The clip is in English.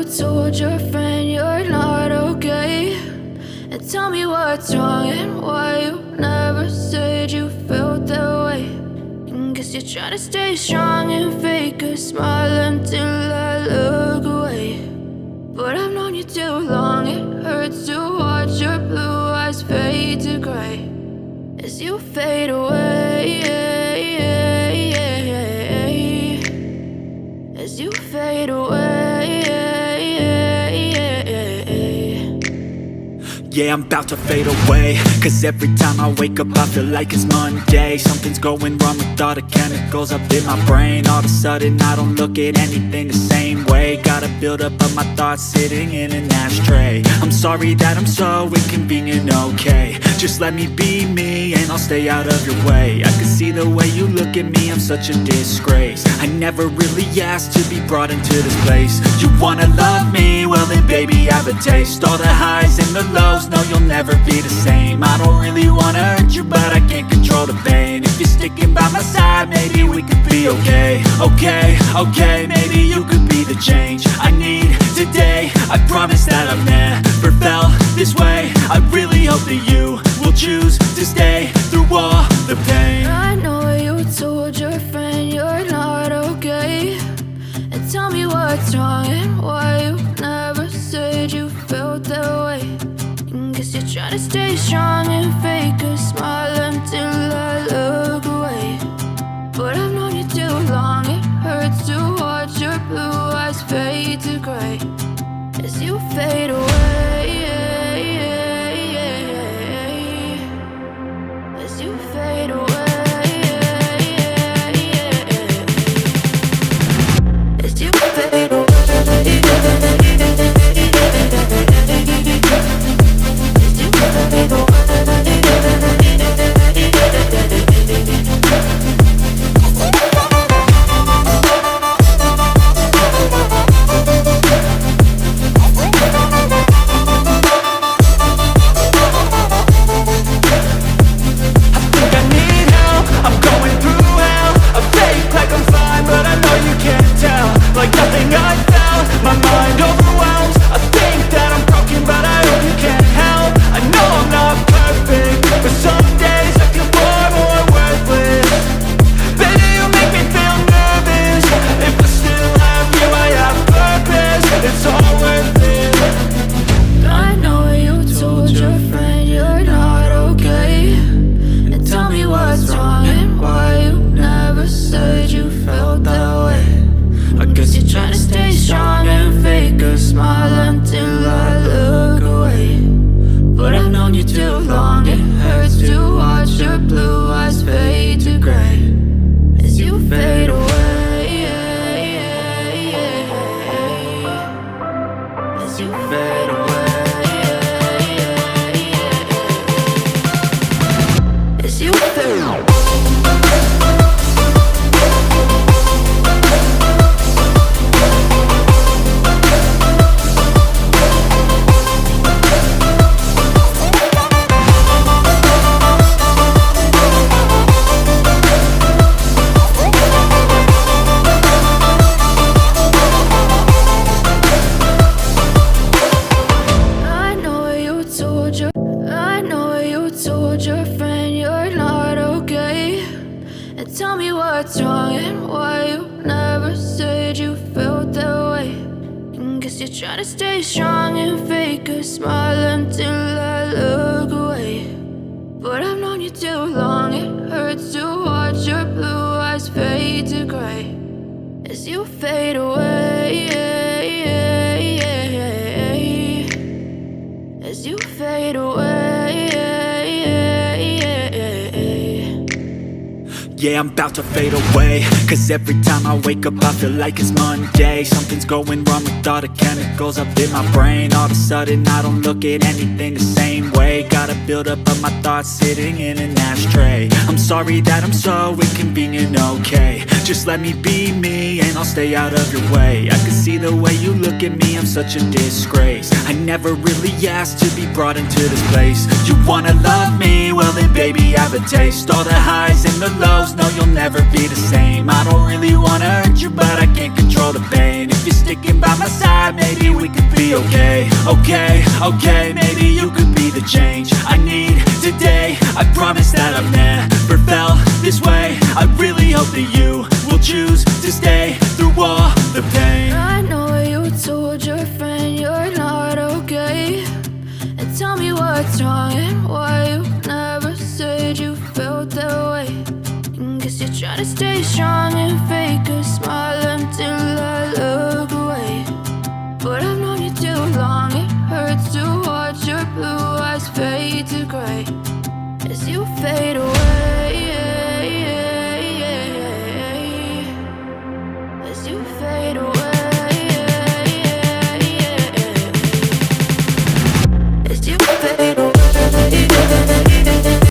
you told your friend you're not okay? And tell me what's wrong and why you never said you felt that way. And guess you're trying to stay strong and fake a smile until I look away. But I've known you too long, it hurts to watch your blue eyes fade to gray as you fade away, as you fade away. Yeah, I'm about to fade away, cause every time I wake up I feel like it's Monday. Something's going wrong with all the chemicals up in my brain. All of a sudden I don't look at anything the same way. Got a build-up of my thoughts sitting in an ashtray. I'm sorry that I'm so inconvenient, okay? Just let me be me and I'll stay out of your way. I can see the way you look at me, I'm such a disgrace. I never really asked to be brought into this place. You wanna love me? Well then baby, have a taste. All the highs and the lows, no, you'll never be the same. I don't really wanna hurt you, but I can't control the pain. If you're sticking by my side, maybe we could be okay. Okay, maybe you could be the change I need today. I promise that I've never felt this way. I really hope that you will choose to stay through all the pain. I know you told your friend you're not okay. And tell me what's wrong and why you never said you felt that way. Guess you're trying to stay strong and fake a smile until I look away. But I've known you too long, it hurts to watch your blue eyes fade to gray as you fade away, as you fade away, as you fade away. Try to stay strong and fake a smile until I look away. But I've known you too long, it hurts to watch your blue eyes fade to gray as you fade away, as you fade away. Yeah, I'm about to fade away, cause every time I wake up I feel like it's Monday. Something's going wrong with all the chemicals up in my brain. All of a sudden I don't look at anything the same way. Got a build-up of my thoughts sitting in an ashtray. I'm sorry that I'm so inconvenient, okay? Just let me be me and I'll stay out of your way. I can see the way you look at me, I'm such a disgrace. I never really asked to be brought into this place. You wanna love me? Well then baby, have a taste. All the highs and the lows, no, you'll never be the same. I don't really wanna hurt you, but I can't control the pain. If you're sticking by my side, maybe we could be okay. Okay, maybe you could be the change I need today. I promise that I've never felt this way. I really hope that you will choose to stay through all the pain. I know you told your friend you're not okay, and tell me what's wrong and why you never said you felt that way. And guess you're trying to stay strong and fake a smile until I